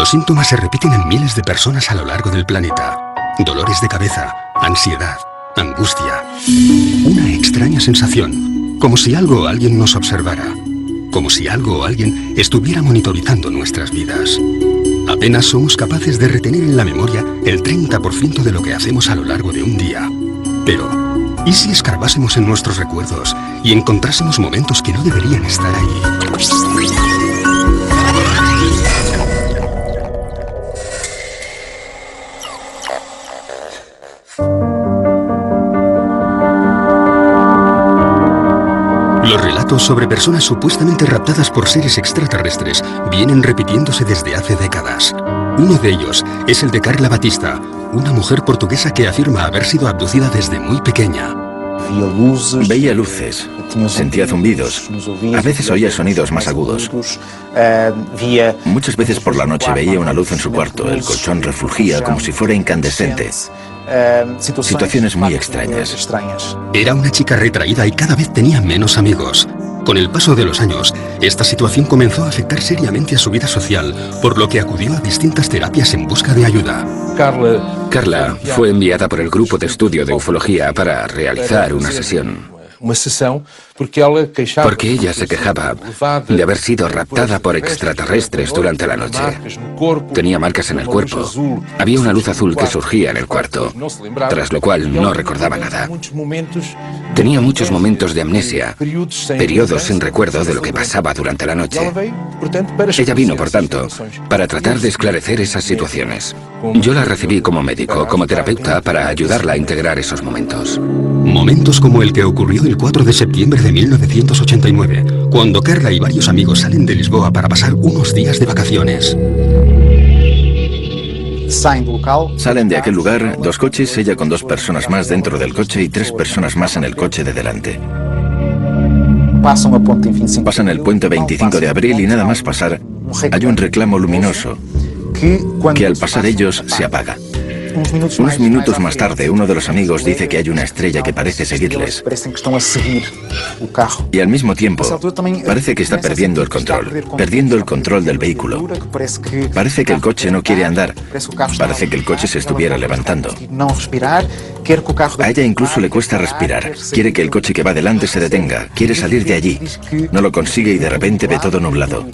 Los síntomas se repiten en miles de personas a lo largo del planeta. Dolores de cabeza, ansiedad, angustia. Una extraña sensación, como si algo o alguien nos observara. Como si algo o alguien estuviera monitorizando nuestras vidas. Apenas somos capaces de retener en la memoria el 30% de lo que hacemos a lo largo de un día. Pero, ¿y si escarbásemos en nuestros recuerdos y encontrásemos momentos que no deberían estar ahí? Los relatos sobre personas supuestamente raptadas por seres extraterrestres vienen repitiéndose desde hace décadas. Uno de ellos es el de Carla Batista, una mujer portuguesa que afirma haber sido abducida desde muy pequeña. Veía luces, sentía zumbidos, a veces oía sonidos más agudos. Muchas veces por la noche veía una luz en su cuarto, el colchón refulgía como si fuera incandescente. Situaciones muy extrañas. Era una chica retraída y cada vez tenía menos amigos. Con el paso de los años, esta situación comenzó a afectar seriamente a su vida social, por lo que acudió a distintas terapias en busca de ayuda. Carla fue enviada por el grupo de estudio de ufología para realizar una sesión. Porque ella se quejaba de haber sido raptada por extraterrestres durante la noche. Tenía marcas en el cuerpo. Había una luz azul que surgía en el cuarto, tras lo cual no recordaba nada. Tenía muchos momentos de amnesia, periodos sin recuerdo de lo que pasaba durante la noche. Ella vino, por tanto, para tratar de esclarecer esas situaciones. Yo la recibí como médico, como terapeuta, para ayudarla a integrar esos momentos. Momentos como el que ocurrió el 4 de septiembre de 1989, cuando Carla y varios amigos salen de Lisboa para pasar unos días de vacaciones. Salen de aquel lugar 2 coches, ella con 2 personas más dentro del coche y 3 personas más en el coche de delante. Pasan el puente 25 de abril y nada más pasar, hay un reclamo luminoso que al pasar ellos se apaga. Unos minutos más tarde, uno de los amigos dice que hay una estrella que parece seguirles. Y al mismo tiempo, parece que está perdiendo el control del vehículo. Parece que el coche no quiere andar. Parece que el coche se estuviera levantando. A ella incluso le cuesta respirar. Quiere que el coche que va delante se detenga. Quiere salir de allí. No lo consigue y de repente ve todo nublado.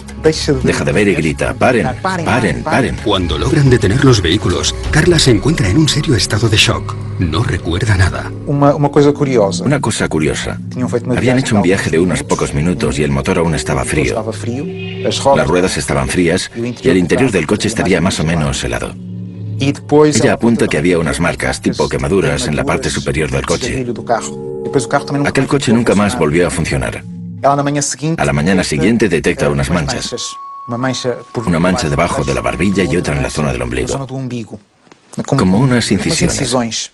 Deja de ver y grita: "¡Paren! ¡Paren! ¡Paren!". Cuando logran detener los vehículos, Carla se encuentra en un serio estado de shock. No recuerda nada. Una cosa curiosa. Habían hecho un viaje de unos pocos minutos y el motor aún estaba frío. Las ruedas estaban frías y el interior del coche estaría más o menos helado. Ella apunta que había unas marcas tipo quemaduras en la parte superior del coche. Aquel coche nunca más volvió a funcionar. A la mañana siguiente detecta unas manchas. Una mancha debajo de la barbilla y otra en la zona del ombligo. Como unas incisiones.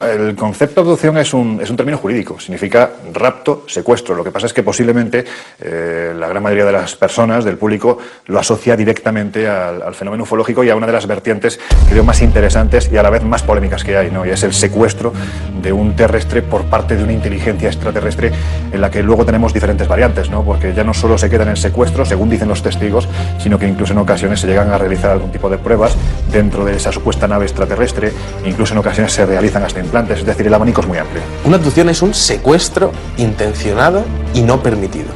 El concepto de abducción es un término jurídico, significa rapto, secuestro. Lo que pasa es que posiblemente la gran mayoría de las personas, del público, lo asocia directamente al fenómeno ufológico y a una de las vertientes, creo, más interesantes y a la vez más polémicas que hay, ¿no? Y es el secuestro de un terrestre por parte de una inteligencia extraterrestre, en la que luego tenemos diferentes variantes, ¿no? Porque ya no solo se queda en el secuestro, según dicen los testigos, sino que incluso en ocasiones se llegan a realizar algún tipo de pruebas dentro de esa supuesta nave extraterrestre, incluso en ocasiones se realizan hasta implantes, es decir, el abanico es muy amplio. Una abducción es un secuestro intencionado y no permitido.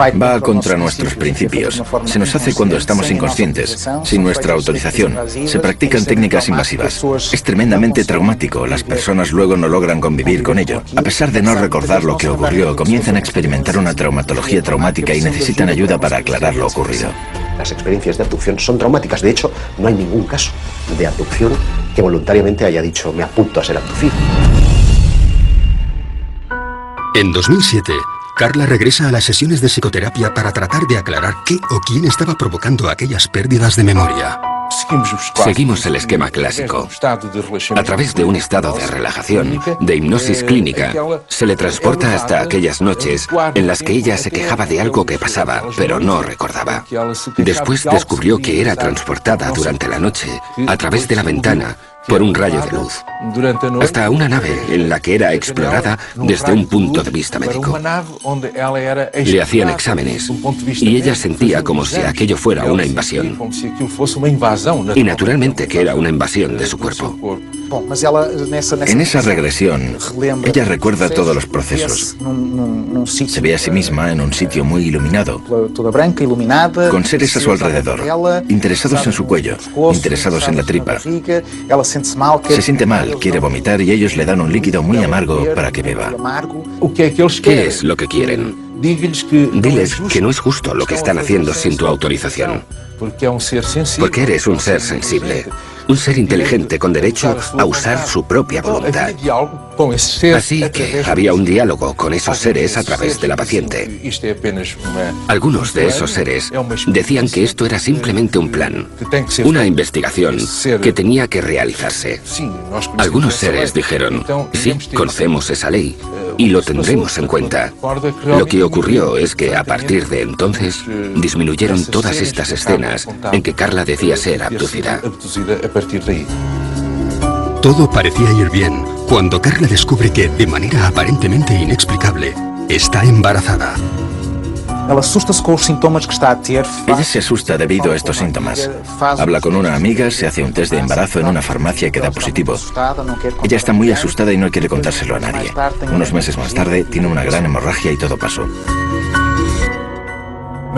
Va contra nuestros principios. Se nos hace cuando estamos inconscientes, sin nuestra autorización. Se practican técnicas invasivas. Es tremendamente traumático. Las personas luego no logran convivir con ello. A pesar de no recordar lo que ocurrió, comienzan a experimentar una traumatología traumática y necesitan ayuda para aclarar lo ocurrido. Las experiencias de abducción son traumáticas. De hecho, no hay ningún caso de abducción que voluntariamente haya dicho: me apunto a ser abducido. En 2007, Carla regresa a las sesiones de psicoterapia para tratar de aclarar qué o quién estaba provocando aquellas pérdidas de memoria. Seguimos el esquema clásico. A través de un estado de relajación, de hipnosis clínica, se le transporta hasta aquellas noches en las que ella se quejaba de algo que pasaba, pero no recordaba. Después descubrió que era transportada durante la noche a través de la ventana por un rayo de luz, hasta una nave en la que era explorada desde un punto de vista médico. Le hacían exámenes y ella sentía como si aquello fuera una invasión. Y naturalmente que era una invasión de su cuerpo. En esa regresión, ella recuerda todos los procesos. Se ve a sí misma en un sitio muy iluminado, con seres a su alrededor, interesados en su cuello, interesados en la tripa. Se siente mal, quiere vomitar y ellos le dan un líquido muy amargo para que beba. ¿Qué es lo que quieren? Diles que no es justo lo que están haciendo sin tu autorización. Porque eres un ser sensible, un ser inteligente con derecho a usar su propia voluntad. Así que había un diálogo con esos seres a través de la paciente. Algunos de esos seres decían que esto era simplemente un plan, una investigación que tenía que realizarse. Algunos seres dijeron, sí, conocemos esa ley y lo tendremos en cuenta. Lo que ocurrió es que a partir de entonces disminuyeron todas estas escenas en que Carla decía ser abducida. Todo parecía ir bien cuando Carla descubre que, de manera aparentemente inexplicable, está embarazada. Ella se asusta debido a estos síntomas. Habla con una amiga, se hace un test de embarazo en una farmacia que da positivo. Ella está muy asustada y no quiere contárselo a nadie. Unos meses más tarde tiene una gran hemorragia y todo pasó.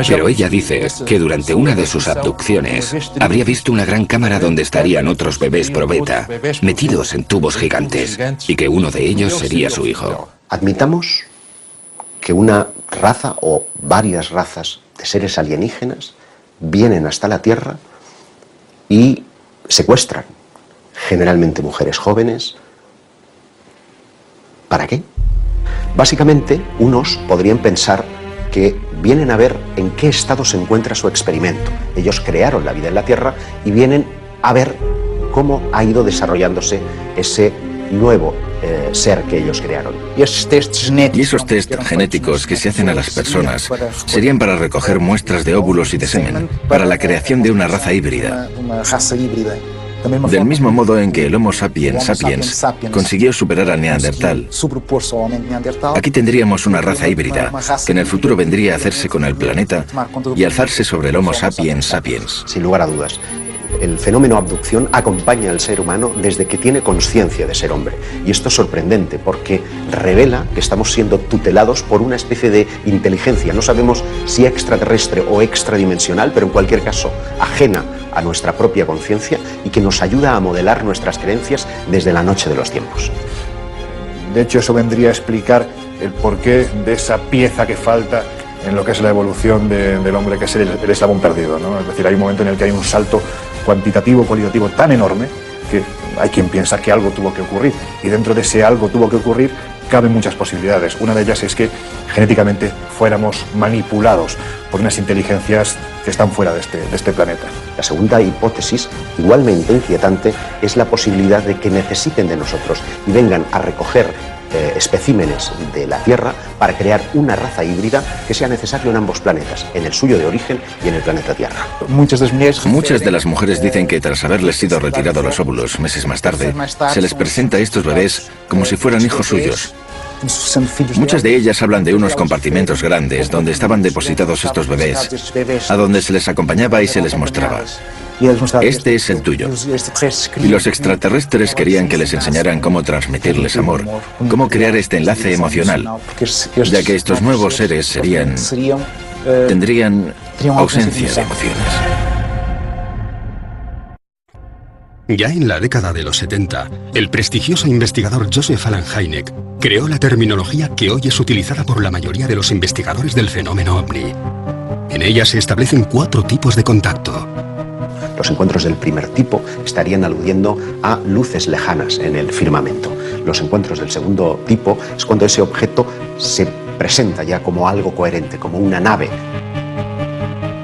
Pero ella dice que durante una de sus abducciones habría visto una gran cámara donde estarían otros bebés probeta, metidos en tubos gigantes, y que uno de ellos sería su hijo. Admitamos que una raza o varias razas de seres alienígenas vienen hasta la Tierra y secuestran, generalmente mujeres jóvenes. ¿Para qué? Básicamente, unos podrían pensar que vienen a ver en qué estado se encuentra su experimento. Ellos crearon la vida en la Tierra y vienen a ver cómo ha ido desarrollándose ese nuevo ser que ellos crearon. Y esos test genéticos que se hacen a las personas serían para recoger muestras de óvulos y de semen, para la creación de una raza híbrida. Del mismo modo en que el Homo sapiens sapiens consiguió superar al Neandertal, aquí tendríamos una raza híbrida que en el futuro vendría a hacerse con el planeta y alzarse sobre el Homo sapiens sapiens. Sin lugar a dudas, el fenómeno abducción acompaña al ser humano desde que tiene conciencia de ser hombre. Y esto es sorprendente porque revela que estamos siendo tutelados por una especie de inteligencia. No sabemos si extraterrestre o extradimensional, pero en cualquier caso ajena a nuestra propia conciencia y que nos ayuda a modelar nuestras creencias desde la noche de los tiempos. De hecho, eso vendría a explicar el porqué de esa pieza que falta en lo que es la evolución del hombre, que es el eslabón perdido, ¿no? Es decir, hay un momento en el que hay un salto cuantitativo, cualitativo tan enorme que hay quien piensa que algo tuvo que ocurrir, y dentro de ese algo tuvo que ocurrir caben muchas posibilidades. Una de ellas es que genéticamente fuéramos manipulados por unas inteligencias que están fuera de este planeta. La segunda hipótesis, igualmente inquietante, es la posibilidad de que necesiten de nosotros y vengan a recoger especímenes de la Tierra para crear una raza híbrida que sea necesario en ambos planetas, en el suyo de origen y en el planeta Tierra. Muchas de las mujeres dicen que tras haberles sido retirados los óvulos meses más tarde, se les presenta a estos bebés como si fueran hijos suyos. Muchas de ellas hablan de unos compartimentos grandes donde estaban depositados estos bebés, a donde se les acompañaba y se les mostraba: este es el tuyo. Y los extraterrestres querían que les enseñaran cómo transmitirles amor, cómo crear este enlace emocional, ya que estos nuevos seres tendrían ausencia de emociones. Ya en la década de los 70, el prestigioso investigador Joseph Allen Hynek creó la terminología que hoy es utilizada por la mayoría de los investigadores del fenómeno ovni. En ella se establecen 4 tipos de contacto. Los encuentros del primer tipo estarían aludiendo a luces lejanas en el firmamento. Los encuentros del segundo tipo es cuando ese objeto se presenta ya como algo coherente, como una nave.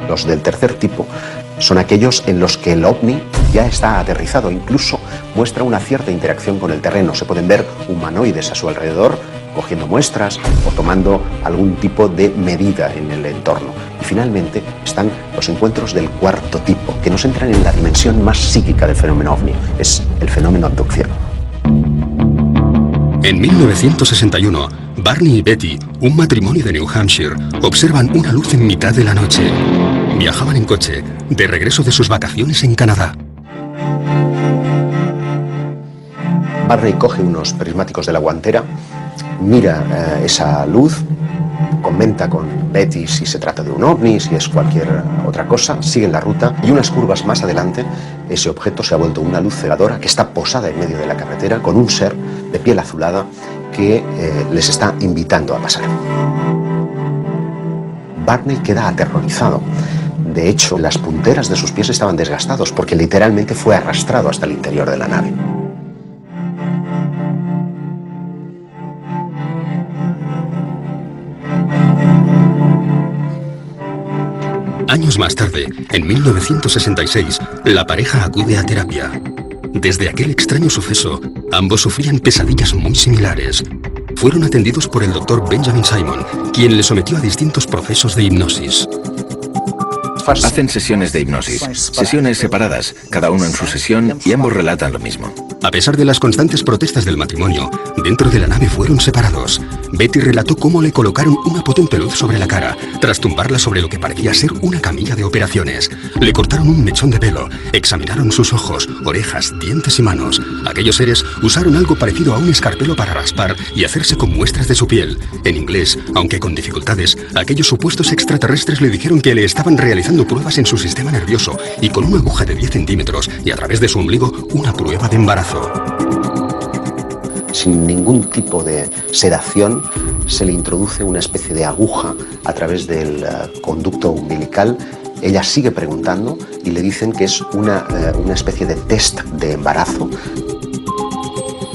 Los del tercer tipo son aquellos en los que el ovni ya está aterrizado, incluso muestra una cierta interacción con el terreno. Se pueden ver humanoides a su alrededor, cogiendo muestras o tomando algún tipo de medida en el entorno. Y finalmente están los encuentros del cuarto tipo, que nos entran en la dimensión más psíquica del fenómeno ovni, es el fenómeno abducción. En 1961, Barney y Betty, un matrimonio de New Hampshire, observan una luz en mitad de la noche. Viajaban en coche, de regreso de sus vacaciones en Canadá. Barney coge unos prismáticos de la guantera, mira esa luz, comenta con Betty si se trata de un ovni, si es cualquier otra cosa, siguen la ruta y unas curvas más adelante ese objeto se ha vuelto una luz cegadora que está posada en medio de la carretera con un ser de piel azulada que les está invitando a pasar. Barney queda aterrorizado. De hecho, las punteras de sus pies estaban desgastados porque literalmente fue arrastrado hasta el interior de la nave. Años más tarde, en 1966, la pareja acude a terapia. Desde aquel extraño suceso, ambos sufrían pesadillas muy similares. Fueron atendidos por el Dr. Benjamin Simon, quien les sometió a distintos procesos de hipnosis. Hacen sesiones de hipnosis, sesiones separadas, cada uno en su sesión, y ambos relatan lo mismo. A pesar de las constantes protestas del matrimonio, dentro de la nave fueron separados. Betty relató cómo le colocaron una potente luz sobre la cara, tras tumbarla sobre lo que parecía ser una camilla de operaciones. Le cortaron un mechón de pelo, examinaron sus ojos, orejas, dientes y manos. Aquellos seres usaron algo parecido a un escarpelo para raspar y hacerse con muestras de su piel. En inglés, aunque con dificultades, aquellos supuestos extraterrestres le dijeron que le estaban realizando pruebas en su sistema nervioso y con una aguja de 10 centímetros y a través de su ombligo una prueba de embarazo. Sin ningún tipo de sedación, se le introduce una especie de aguja a través del conducto umbilical. Ella sigue preguntando y le dicen que es una especie de test de embarazo.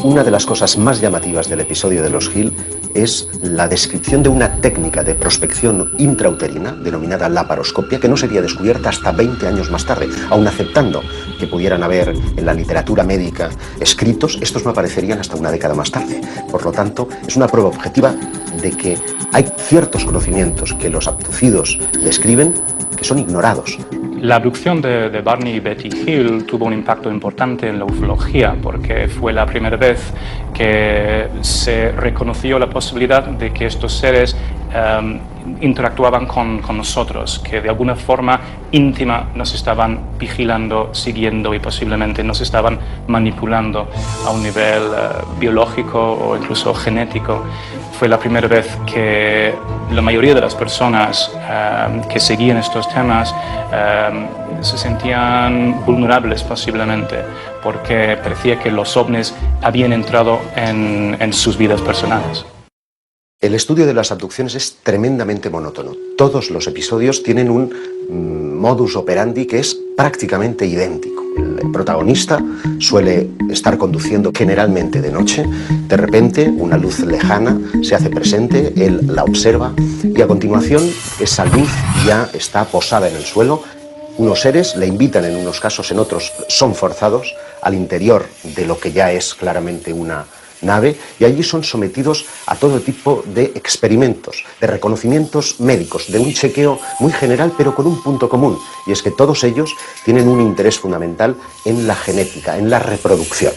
Una de las cosas más llamativas del episodio de los Hill es la descripción de una técnica de prospección intrauterina denominada laparoscopia que no sería descubierta hasta 20 años más tarde. Aun aceptando que pudieran haber en la literatura médica escritos, estos no aparecerían hasta una década más tarde. Por lo tanto, es una prueba objetiva de que hay ciertos conocimientos que los abducidos describen que son ignorados. La abducción de Barney y Betty Hill tuvo un impacto importante en la ufología porque fue la primera vez que se reconoció la posibilidad de que estos seres interactuaban con nosotros, que de alguna forma íntima nos estaban vigilando, siguiendo y posiblemente nos estaban manipulando a un nivel biológico o incluso genético. Fue la primera vez que la mayoría de las personas que seguían estos temas se sentían vulnerables posiblemente, porque parecía que los ovnis habían entrado en sus vidas personales. El estudio de las abducciones es tremendamente monótono. Todos los episodios tienen un modus operandi que es prácticamente idéntico. El protagonista suele estar conduciendo generalmente de noche. De repente, una luz lejana se hace presente, él la observa y a continuación esa luz ya está posada en el suelo. Unos seres le invitan en unos casos, en otros son forzados al interior de lo que ya es claramente una nave y allí son sometidos a todo tipo de experimentos, de reconocimientos médicos, de un chequeo muy general pero con un punto común, y es que todos ellos tienen un interés fundamental en la genética, en la reproducción.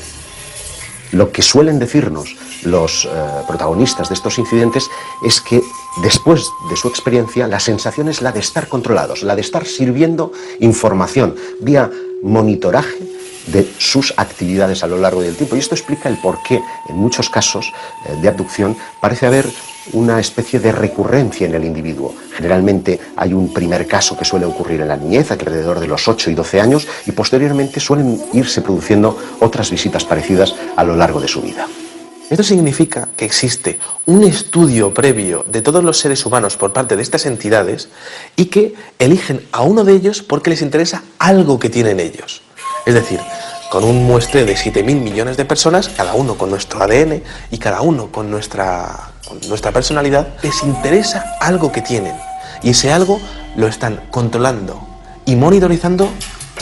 Lo que suelen decirnos los protagonistas de estos incidentes es que después de su experiencia la sensación es la de estar controlados, la de estar sirviendo información vía monitoraje de sus actividades a lo largo del tiempo. Y esto explica el por qué en muchos casos de abducción parece haber una especie de recurrencia en el individuo. Generalmente hay un primer caso que suele ocurrir en la niñez, alrededor de los 8 y 12 años, y posteriormente suelen irse produciendo otras visitas parecidas a lo largo de su vida. Esto significa que existe un estudio previo de todos los seres humanos por parte de estas entidades y que eligen a uno de ellos porque les interesa algo que tienen ellos. Es decir, con un muestreo de 7.000 millones de personas, cada uno con nuestro ADN y cada uno con nuestra personalidad, les interesa algo que tienen. Y ese algo lo están controlando y monitorizando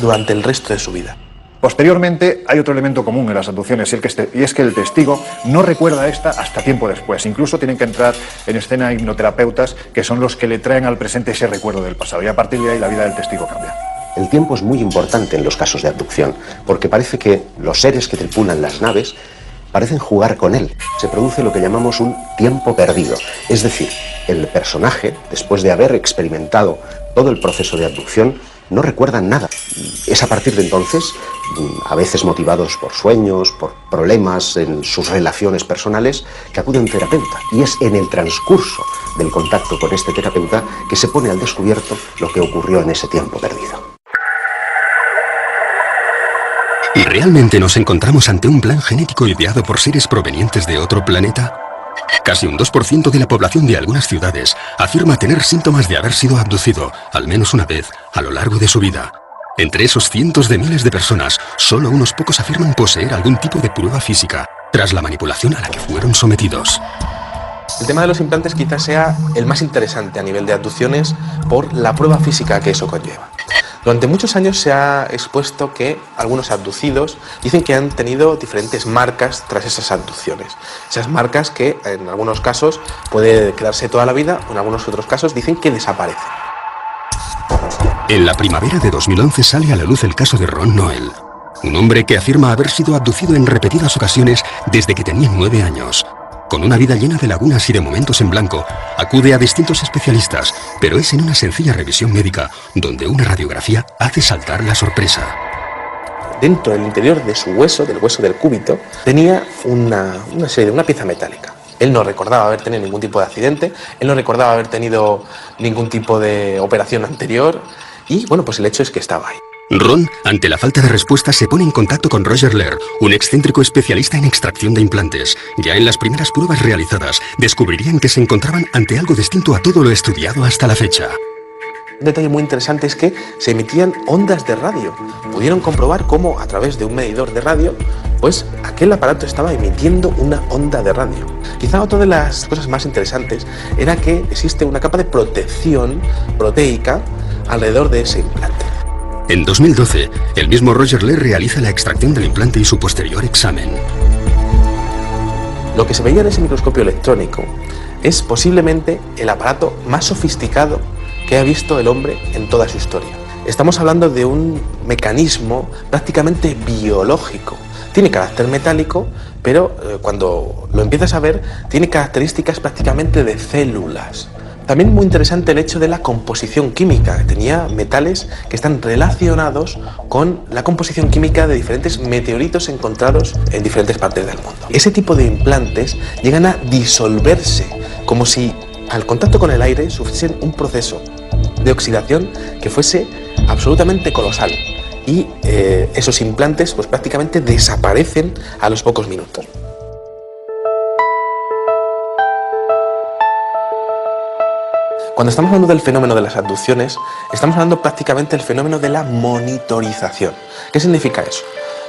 durante el resto de su vida. Posteriormente, hay otro elemento común en las abducciones, y es que el testigo no recuerda esta hasta tiempo después. Incluso tienen que entrar en escena hipnoterapeutas, que son los que le traen al presente ese recuerdo del pasado. Y a partir de ahí la vida del testigo cambia. El tiempo es muy importante en los casos de abducción, porque parece que los seres que tripulan las naves parecen jugar con él. Se produce lo que llamamos un tiempo perdido. Es decir, el personaje, después de haber experimentado todo el proceso de abducción, no recuerda nada. Es a partir de entonces, a veces motivados por sueños, por problemas en sus relaciones personales, que acude a un terapeuta. Y es en el transcurso del contacto con este terapeuta que se pone al descubierto lo que ocurrió en ese tiempo perdido. ¿Realmente nos encontramos ante un plan genético ideado por seres provenientes de otro planeta? Casi un 2% de la población de algunas ciudades afirma tener síntomas de haber sido abducido, al menos una vez, a lo largo de su vida. Entre esos cientos de miles de personas, solo unos pocos afirman poseer algún tipo de prueba física, tras la manipulación a la que fueron sometidos. El tema de los implantes quizás sea el más interesante a nivel de abducciones por la prueba física que eso conlleva. Durante muchos años se ha expuesto que algunos abducidos dicen que han tenido diferentes marcas tras esas abducciones. Esas marcas que en algunos casos puede quedarse toda la vida o en algunos otros casos dicen que desaparecen. En la primavera de 2011 sale a la luz el caso de Ron Noel, un hombre que afirma haber sido abducido en repetidas ocasiones desde que tenía 9 años. Con una vida llena de lagunas y de momentos en blanco, acude a distintos especialistas, pero es en una sencilla revisión médica donde una radiografía hace saltar la sorpresa. Dentro del interior de su hueso, del hueso del cúbito, tenía una pieza metálica. Él no recordaba haber tenido ningún tipo de accidente, él no recordaba haber tenido ningún tipo de operación anterior y, bueno, pues el hecho es que estaba ahí. Ron, ante la falta de respuesta, se pone en contacto con Roger Lehr, un excéntrico especialista en extracción de implantes. Ya en las primeras pruebas realizadas, descubrirían que se encontraban ante algo distinto a todo lo estudiado hasta la fecha. Un detalle muy interesante es que se emitían ondas de radio. Pudieron comprobar cómo, a través de un medidor de radio, pues aquel aparato estaba emitiendo una onda de radio. Quizá otra de las cosas más interesantes era que existe una capa de protección proteica alrededor de ese implante. En 2012, el mismo Roger Lehr realiza la extracción del implante y su posterior examen. Lo que se veía en ese microscopio electrónico es posiblemente el aparato más sofisticado que ha visto el hombre en toda su historia. Estamos hablando de un mecanismo prácticamente biológico. Tiene carácter metálico, pero cuando lo empiezas a ver, tiene características prácticamente de células. También muy interesante el hecho de la composición química. Tenía metales que están relacionados con la composición química de diferentes meteoritos encontrados en diferentes partes del mundo. Ese tipo de implantes llegan a disolverse, como si al contacto con el aire sufriesen un proceso de oxidación que fuese absolutamente colosal. Y esos implantes pues prácticamente desaparecen a los pocos minutos. Cuando estamos hablando del fenómeno de las abducciones, estamos hablando prácticamente del fenómeno de la monitorización. ¿Qué significa eso?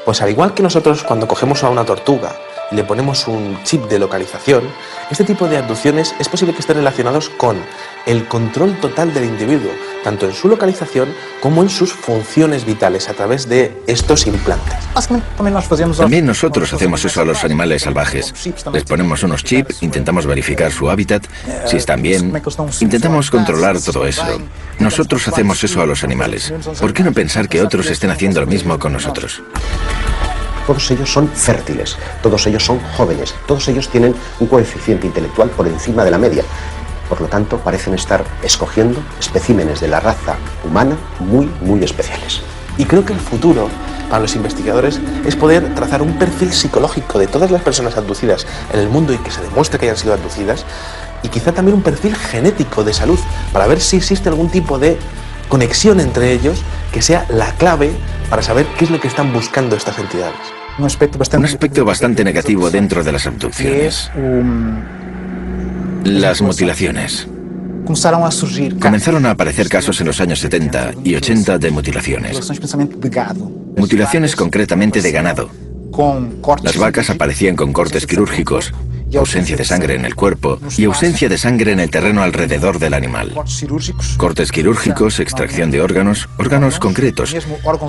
Pues al igual que nosotros cuando cogemos a una tortuga y le ponemos un chip de localización, este tipo de abducciones es posible que estén relacionados con el control total del individuo, tanto en su localización como en sus funciones vitales a través de estos implantes. También nosotros hacemos eso a los animales salvajes. Les ponemos unos chips, intentamos verificar su hábitat, si están bien, intentamos controlar todo eso. Nosotros hacemos eso a los animales. ¿Por qué no pensar que otros estén haciendo lo mismo con nosotros? Todos ellos son fértiles, todos ellos son jóvenes, todos ellos tienen un coeficiente intelectual por encima de la media. Por lo tanto, parecen estar escogiendo especímenes de la raza humana muy especiales. Y creo que el futuro para los investigadores es poder trazar un perfil psicológico de todas las personas abducidas en el mundo y que se demuestre que hayan sido abducidas, y quizá también un perfil genético de salud para ver si existe algún tipo de conexión entre ellos que sea la clave para saber qué es lo que están buscando estas entidades. Un aspecto bastante negativo dentro de las abducciones. Las mutilaciones. Comenzaron a aparecer casos en los años 70 y 80 de mutilaciones. Mutilaciones concretamente de ganado. Las vacas aparecían con cortes quirúrgicos ausencia de sangre en el cuerpo y ausencia de sangre en el terreno alrededor del animal. Cortes quirúrgicos, extracción de órganos concretos.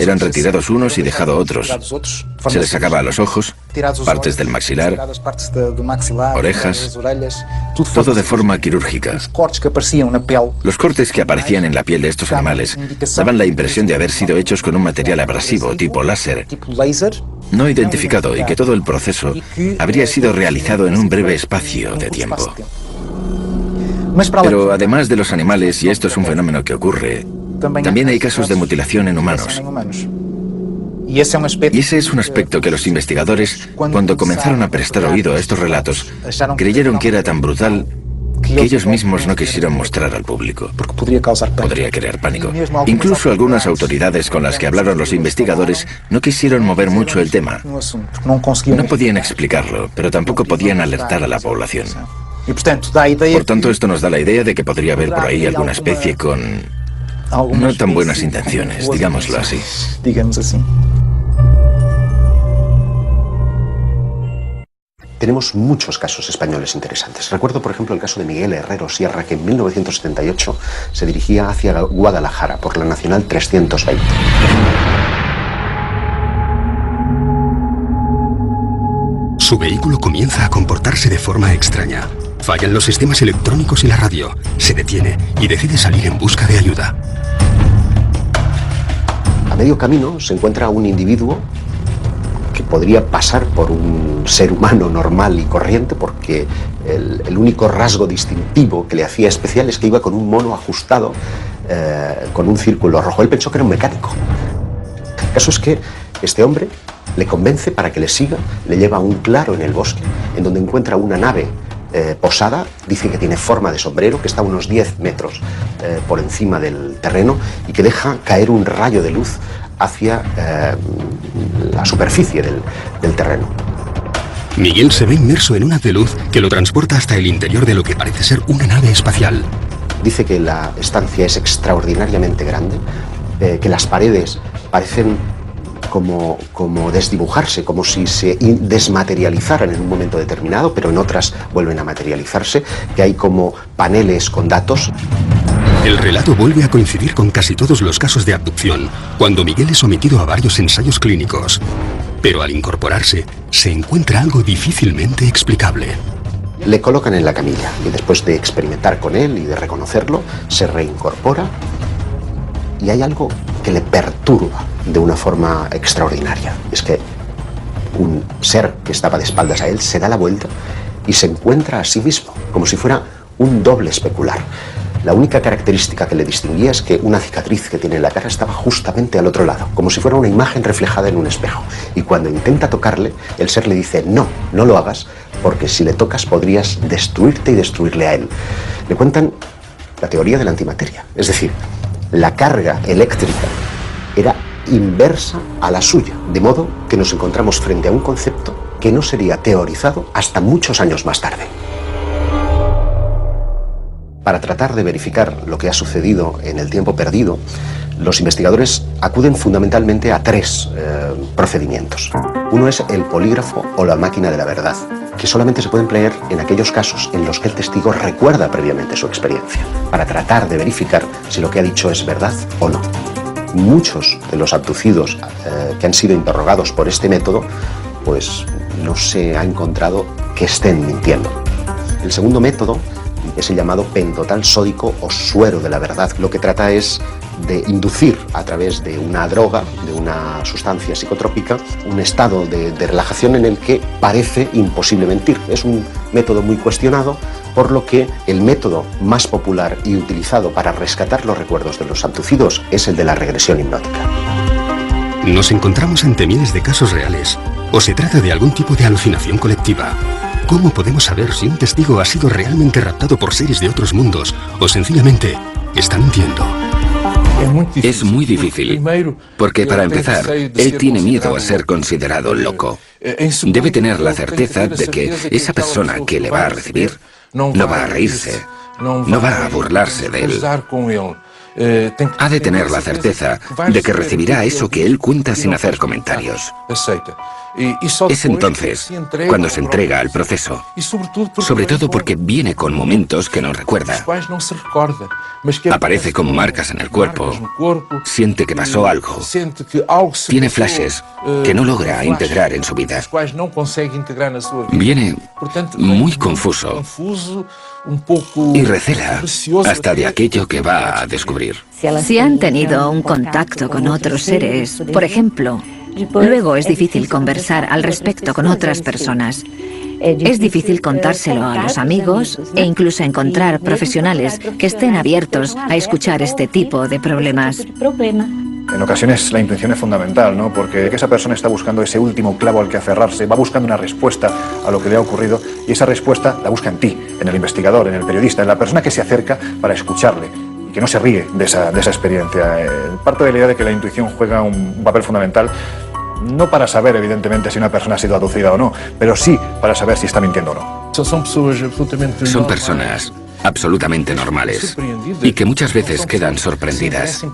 Eran retirados unos y dejados otros. Se les sacaba a los ojos, partes del maxilar, orejas, todo de forma quirúrgica. Los cortes que aparecían en la piel de estos animales daban la impresión de haber sido hechos con un material abrasivo tipo láser, no identificado, y que todo el proceso habría sido realizado en un breve espacio de tiempo. Pero además de los animales, y esto es un fenómeno que ocurre, también hay casos de mutilación en humanos. Y ese es un aspecto que los investigadores, cuando comenzaron a prestar oído a estos relatos, creyeron que era tan brutal que ellos mismos no quisieron mostrar al público. Podría crear pánico. Incluso algunas autoridades con las que hablaron los investigadores no quisieron mover mucho el tema. No podían explicarlo, pero tampoco podían alertar a la población. Por tanto, esto nos da la idea de que podría haber por ahí alguna especie con no tan buenas intenciones, digámoslo así. Tenemos muchos casos españoles interesantes. Recuerdo, por ejemplo, el caso de Miguel Herrero Sierra, que en 1978 se dirigía hacia Guadalajara por la Nacional 320. Su vehículo comienza a comportarse de forma extraña. Fallan los sistemas electrónicos y la radio. Se detiene y decide salir en busca de ayuda. A medio camino se encuentra un individuo que podría pasar por un ser humano normal y corriente, porque el único rasgo distintivo que le hacía especial es que iba con un mono ajustado con un círculo rojo. Él pensó que era un mecánico. El caso es que este hombre le convence para que le siga, le lleva a un claro en el bosque, en donde encuentra una nave posada, dice que tiene forma de sombrero, que está a unos 10 metros por encima del terreno y que deja caer un rayo de luz hacia la superficie del terreno. Miguel se ve inmerso en un haz de luz que lo transporta hasta el interior de lo que parece ser una nave espacial. Dice que la estancia es extraordinariamente grande, que las paredes parecen como desdibujarse, como si se desmaterializaran en un momento determinado, pero en otras vuelven a materializarse, que hay como paneles con datos. El relato vuelve a coincidir con casi todos los casos de abducción, cuando Miguel es sometido a varios ensayos clínicos. Pero al incorporarse, se encuentra algo difícilmente explicable. Le colocan en la camilla y después de experimentar con él y de reconocerlo, se reincorpora y hay algo que le perturba de una forma extraordinaria. Es que un ser que estaba de espaldas a él se da la vuelta y se encuentra a sí mismo, como si fuera un doble especular. La única característica que le distinguía es que una cicatriz que tiene en la cara estaba justamente al otro lado, como si fuera una imagen reflejada en un espejo. Y cuando intenta tocarle, el ser le dice, no, no lo hagas, porque si le tocas podrías destruirte y destruirle a él. Le cuentan la teoría de la antimateria, es decir, la carga eléctrica era inversa a la suya, de modo que nos encontramos frente a un concepto que no sería teorizado hasta muchos años más tarde. Para tratar de verificar lo que ha sucedido en el tiempo perdido, los investigadores acuden fundamentalmente a tres procedimientos. Uno es el polígrafo o la máquina de la verdad, que solamente se puede emplear en aquellos casos en los que el testigo recuerda previamente su experiencia, para tratar de verificar si lo que ha dicho es verdad o no. Muchos de los abducidos que han sido interrogados por este método, pues no se ha encontrado que estén mintiendo. El segundo método es el llamado pentotal sódico o suero de la verdad. Lo que trata es de inducir a través de una droga, de una sustancia psicotrópica, un estado de relajación en el que parece imposible mentir. Es un método muy cuestionado, por lo que el método más popular y utilizado para rescatar los recuerdos de los abducidos es el de la regresión hipnótica. ¿Nos encontramos ante miles de casos reales o se trata de algún tipo de alucinación colectiva? ¿Cómo podemos saber si un testigo ha sido realmente raptado por seres de otros mundos o sencillamente está mintiendo? Es muy difícil, porque para empezar, él tiene miedo a ser considerado loco. Debe tener la certeza de que esa persona que le va a recibir no va a reírse, no va a burlarse de él. Ha de tener la certeza de que recibirá eso que él cuenta sin hacer comentarios. Es entonces cuando se entrega al proceso, sobre todo porque viene con momentos que no recuerda. Aparece con marcas en el cuerpo, siente que pasó algo, tiene flashes que no logra integrar en su vida. Viene muy confuso y recela hasta de aquello que va a descubrir. Si han tenido un contacto con otros seres, por ejemplo, luego es difícil conversar al respecto con otras personas. Es difícil contárselo a los amigos e incluso encontrar profesionales que estén abiertos a escuchar este tipo de problemas. En ocasiones la intuición es fundamental, ¿no? Porque esa persona está buscando ese último clavo al que aferrarse, va buscando una respuesta a lo que le ha ocurrido y esa respuesta la busca en ti, en el investigador, en el periodista, en la persona que se acerca para escucharle y que no se ríe de esa experiencia. Parto de la idea de que la intuición juega un papel fundamental, no para saber, evidentemente, si una persona ha sido abducida o no, pero sí para saber si está mintiendo o no. Son personas absolutamente normales y que muchas veces quedan sorprendidas.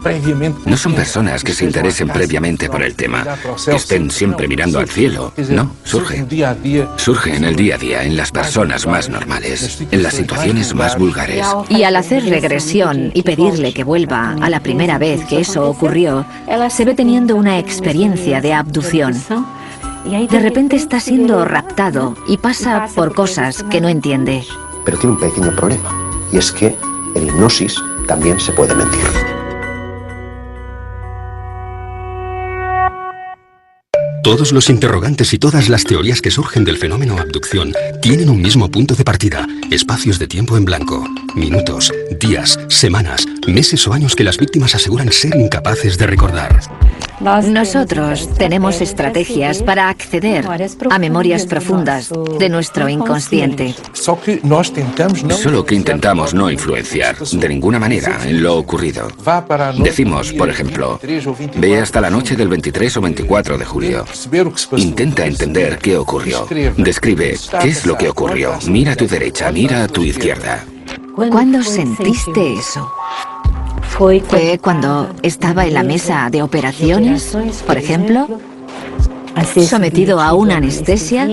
No son personas que se interesen previamente por el tema, que estén siempre mirando al cielo. No, surge en el día a día, en las personas más normales, en las situaciones más vulgares. Y al hacer regresión y pedirle que vuelva a la primera vez que eso ocurrió, se ve teniendo una experiencia de abducción. De repente está siendo raptado y pasa por cosas que no entiende. Pero tiene un pequeño problema, y es que en hipnosis también se puede mentir. Todos los interrogantes y todas las teorías que surgen del fenómeno abducción tienen un mismo punto de partida, espacios de tiempo en blanco, minutos, días, semanas, meses o años que las víctimas aseguran ser incapaces de recordar. Nosotros tenemos estrategias para acceder a memorias profundas de nuestro inconsciente. Solo que intentamos no influenciar de ninguna manera en lo ocurrido. Decimos, por ejemplo, ve hasta la noche del 23 o 24 de julio. Intenta entender qué ocurrió. Describe qué es lo que ocurrió. Mira a tu derecha, mira a tu izquierda. ¿Cuándo sentiste eso? ¿Fue cuando estaba en la mesa de operaciones, por ejemplo? ¿Sometido a una anestesia?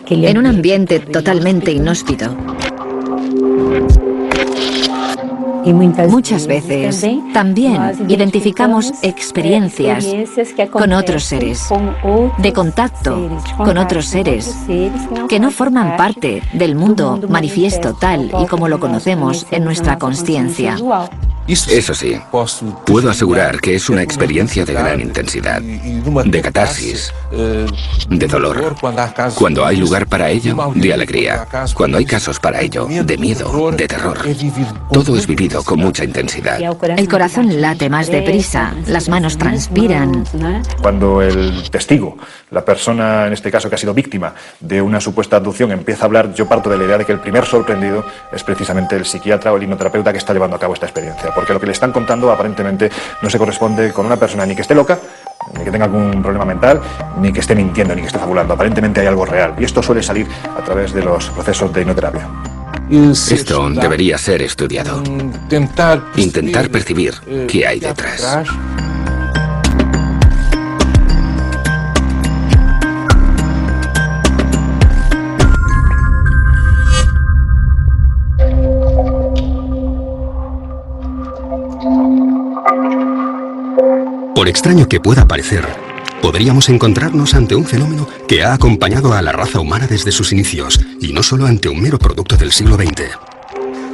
¿En un ambiente totalmente inhóspito? Muchas veces también identificamos experiencias con otros seres, de contacto con otros seres que no forman parte del mundo manifiesto tal y como lo conocemos en nuestra consciencia. Eso sí, puedo asegurar que es una experiencia de gran intensidad, de catarsis, de dolor. Cuando hay lugar para ello, de alegría. Cuando hay casos para ello, de miedo, de terror. Todo es vivido con mucha intensidad. El corazón late más deprisa, las manos transpiran. Cuando el testigo, la persona en este caso que ha sido víctima de una supuesta abducción, empieza a hablar, yo parto de la idea de que el primer sorprendido es precisamente el psiquiatra o el hipnoterapeuta que está llevando a cabo esta experiencia. Porque lo que le están contando aparentemente no se corresponde con una persona ni que esté loca, ni que tenga algún problema mental, ni que esté mintiendo, ni que esté fabulando. Aparentemente hay algo real. Y esto suele salir a través de los procesos de hipnoterapia. Esto debería ser estudiado. Intentar percibir qué hay detrás. Por extraño que pueda parecer, podríamos encontrarnos ante un fenómeno que ha acompañado a la raza humana desde sus inicios, y no solo ante un mero producto del siglo XX.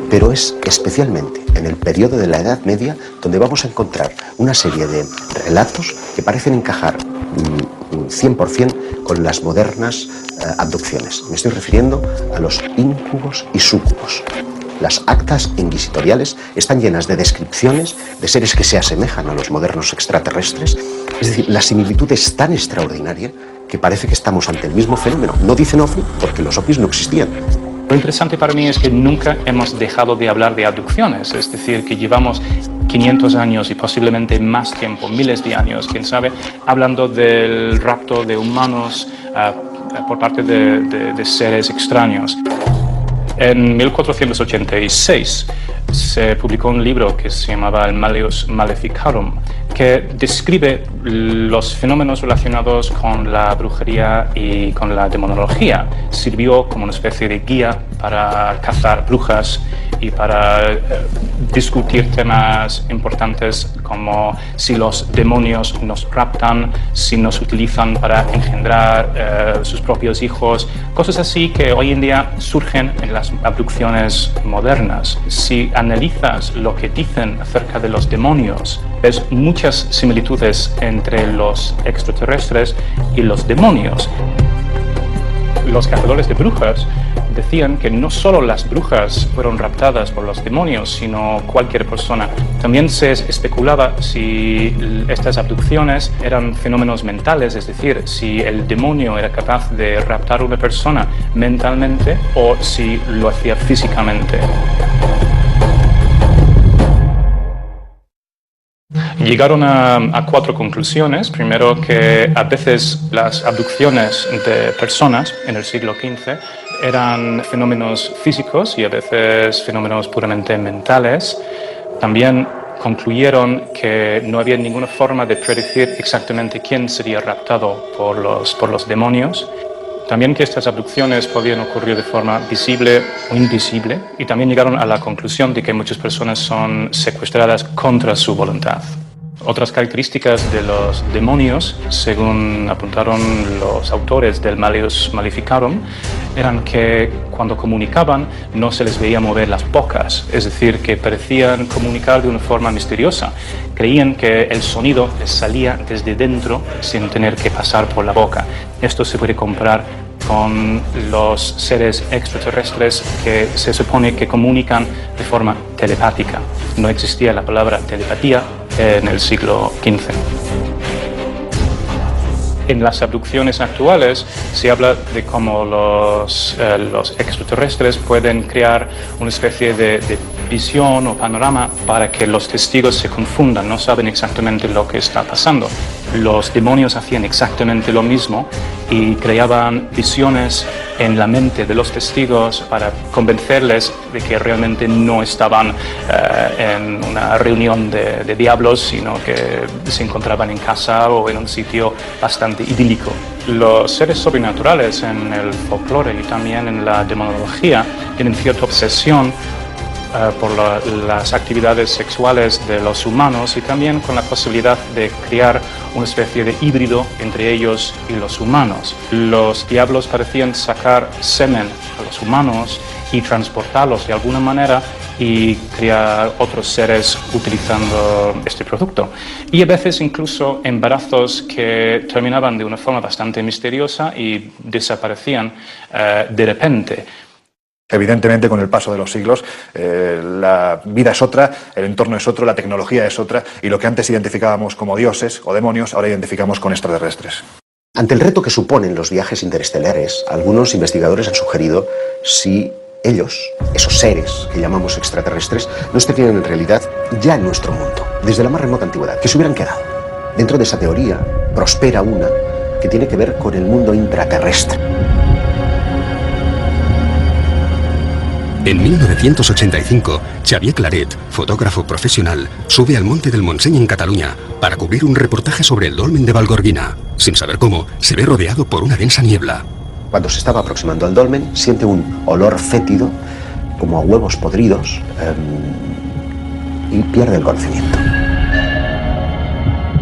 Pero es especialmente en el periodo de la Edad Media donde vamos a encontrar una serie de relatos que parecen encajar 100% con las modernas abducciones. Me estoy refiriendo a los íncubos y súcubos. Las actas inquisitoriales están llenas de descripciones de seres que se asemejan a los modernos extraterrestres. Es decir, la similitud es tan extraordinaria que parece que estamos ante el mismo fenómeno. No dicen ovni porque los ovnis no existían. Lo interesante para mí es que nunca hemos dejado de hablar de abducciones, es decir, que llevamos 500 años y posiblemente más tiempo, miles de años, quién sabe, hablando del rapto de humanos por parte de seres extraños. En 1486 se publicó un libro que se llamaba el Malleus Maleficarum, que describe los fenómenos relacionados con la brujería y con la demonología. Sirvió como una especie de guía para cazar brujas y para discutir temas importantes como si los demonios nos raptan, si nos utilizan para engendrar sus propios hijos, cosas así que hoy en día surgen en las abducciones modernas. Si analizas lo que dicen acerca de los demonios, ves muchas similitudes entre los extraterrestres y los demonios. Los cazadores de brujas decían que no solo las brujas fueron raptadas por los demonios, sino cualquier persona. También se especulaba si estas abducciones eran fenómenos mentales, es decir, si el demonio era capaz de raptar a una persona mentalmente o si lo hacía físicamente. Llegaron a 4 conclusiones. Primero, que a veces las abducciones de personas en el siglo XV eran fenómenos físicos y a veces fenómenos puramente mentales. También concluyeron que no había ninguna forma de predecir exactamente quién sería raptado por los demonios. También que estas abducciones podían ocurrir de forma visible o invisible. Y también llegaron a la conclusión de que muchas personas son secuestradas contra su voluntad. Otras características de los demonios, según apuntaron los autores del Malleus Maleficarum, eran que cuando comunicaban no se les veía mover las bocas, es decir, que parecían comunicar de una forma misteriosa. Creían que el sonido les salía desde dentro sin tener que pasar por la boca. Esto se puede comparar con los seres extraterrestres que se supone que comunican de forma telepática. No existía la palabra telepatía en el siglo XV. En las abducciones actuales se habla de cómo los extraterrestres pueden crear una especie de visión o panorama para que los testigos se confundan, no saben exactamente lo que está pasando. Los demonios hacían exactamente lo mismo y creaban visiones en la mente de los testigos para convencerles de que realmente no estaban en una reunión de diablos, sino que se encontraban en casa o en un sitio bastante idílico. Los seres sobrenaturales en el folclore y también en la demonología tienen cierta obsesión por las actividades sexuales de los humanos y también con la posibilidad de crear una especie de híbrido entre ellos y los humanos. Los diablos parecían sacar semen a los humanos y transportarlos de alguna manera y crear otros seres utilizando este producto. Y a veces incluso embarazos que terminaban de una forma bastante misteriosa y desaparecían de repente. Evidentemente, con el paso de los siglos, la vida es otra, el entorno es otro, la tecnología es otra, y lo que antes identificábamos como dioses o demonios, ahora identificamos con extraterrestres. Ante el reto que suponen los viajes interestelares, algunos investigadores han sugerido si ellos, esos seres que llamamos extraterrestres, no estarían en realidad ya en nuestro mundo, desde la más remota antigüedad, que se hubieran quedado. Dentro de esa teoría prospera una que tiene que ver con el mundo intraterrestre. En 1985, Xavier Claret, fotógrafo profesional, sube al Monte del Montseny en Cataluña para cubrir un reportaje sobre el dolmen de Vallgorguina. Sin saber cómo, se ve rodeado por una densa niebla. Cuando se estaba aproximando al dolmen, siente un olor fétido, como a huevos podridos, y pierde el conocimiento.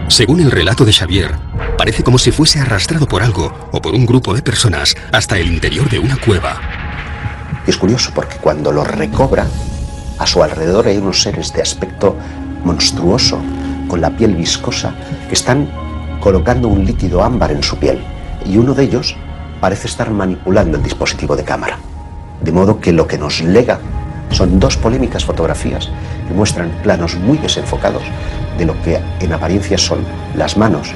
Según el relato de Xavier, parece como si fuese arrastrado por algo o por un grupo de personas hasta el interior de una cueva. Y es curioso porque cuando lo recobra, a su alrededor hay unos seres de aspecto monstruoso, con la piel viscosa, que están colocando un líquido ámbar en su piel. Y uno de ellos parece estar manipulando el dispositivo de cámara. De modo que lo que nos lega son 2 polémicas fotografías que muestran planos muy desenfocados de lo que en apariencia son las manos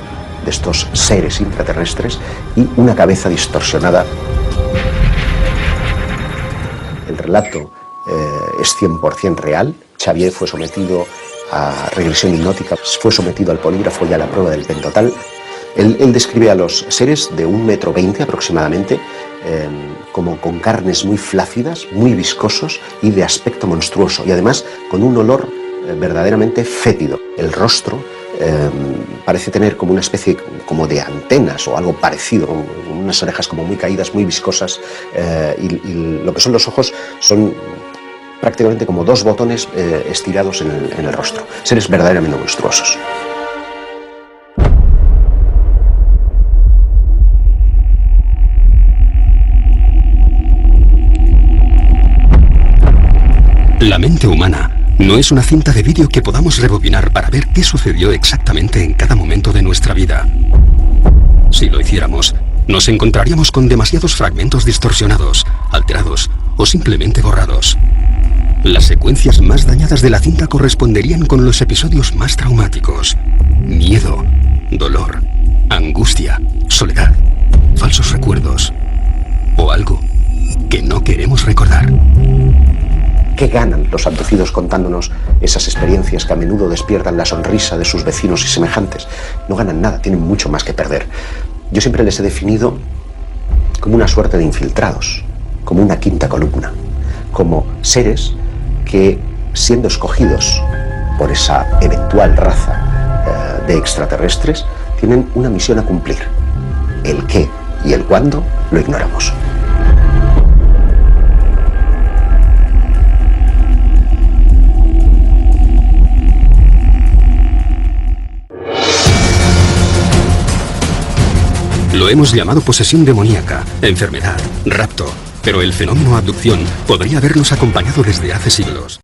de estos seres intraterrestres y una cabeza distorsionada. El relato es 100% real. Xavier fue sometido a regresión hipnótica, fue sometido al polígrafo y a la prueba del pentotal. Él describe a los seres de 1,20 m aproximadamente, como con carnes muy flácidas, muy viscosos y de aspecto monstruoso, y además con un olor verdaderamente fétido. El rostro parece tener como una especie como de antenas o algo parecido, con unas orejas como muy caídas, muy viscosas, y lo que son los ojos son prácticamente como dos botones estirados en el rostro. Seres verdaderamente monstruosos. La mente humana no es una cinta de vídeo que podamos rebobinar para ver qué sucedió exactamente en cada momento de nuestra vida. Si lo hiciéramos, nos encontraríamos con demasiados fragmentos distorsionados, alterados o simplemente borrados. Las secuencias más dañadas de la cinta corresponderían con los episodios más traumáticos: miedo, dolor, angustia, soledad, falsos recuerdos o algo que no queremos recordar. ¿Qué ganan los abducidos contándonos esas experiencias que a menudo despiertan la sonrisa de sus vecinos y semejantes? No ganan nada, tienen mucho más que perder. Yo siempre les he definido como una suerte de infiltrados, como una quinta columna, como seres que, siendo escogidos por esa eventual raza de extraterrestres, tienen una misión a cumplir. El qué y el cuándo lo ignoramos. Lo hemos llamado posesión demoníaca, enfermedad, rapto, pero el fenómeno abducción podría habernos acompañado desde hace siglos.